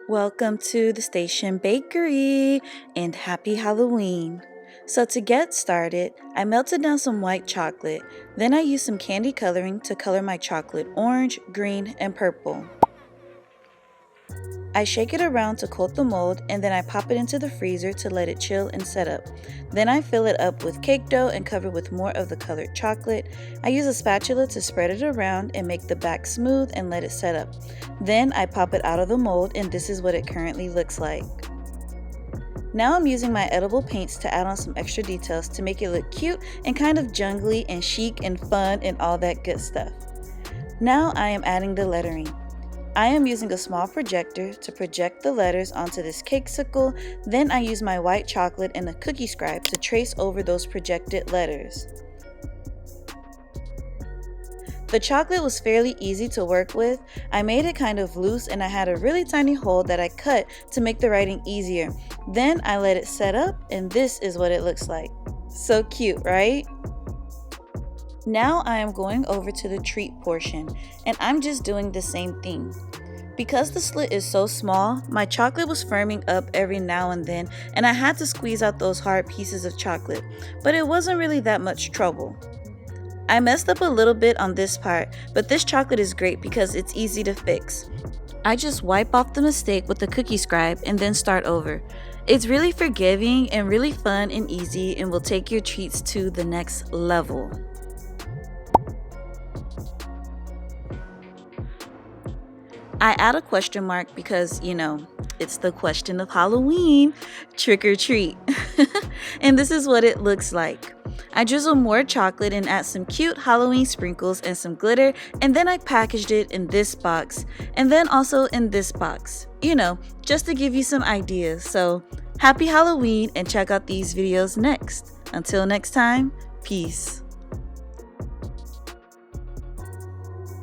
Welcome to the Station Bakery and happy Halloween. So to get started, I melted down some white chocolate. Then I used some candy coloring to color my chocolate orange, green, and purple. I shake it around to coat the mold and then I pop it into the freezer to let it chill and set up. Then I fill it up with cake dough and cover with more of the colored chocolate. I use a spatula to spread it around and make the back smooth and let it set up. Then I pop it out of the mold and this is what it currently looks like. Now I'm using my edible paints to add on some extra details to make it look cute and kind of jungly and chic and fun and all that good stuff. Now I am adding the lettering. I am using a small projector to project the letters onto this cakesicle. Then I use my white chocolate and a cookie scribe to trace over those projected letters. The chocolate was fairly easy to work with. I made it kind of loose and I had a really tiny hole that I cut to make the writing easier. Then I let it set up and this is what it looks like. So cute, right? Now I am going over to the treat portion and I'm just doing the same thing. Because the slit is so small, my chocolate was firming up every now and then and I had to squeeze out those hard pieces of chocolate, but it wasn't really that much trouble. I messed up a little bit on this part, but this chocolate is great because it's easy to fix. I just wipe off the mistake with the cookie scribe and then start over. It's really forgiving and really fun and easy and will take your treats to the next level. I add a question mark because, it's the question of Halloween, trick or treat. And this is what it looks like. I drizzle more chocolate and add some cute Halloween sprinkles and some glitter, and then I packaged it in this box, and then also in this box, just to give you some ideas. So happy Halloween and check out these videos next. Until next time, peace.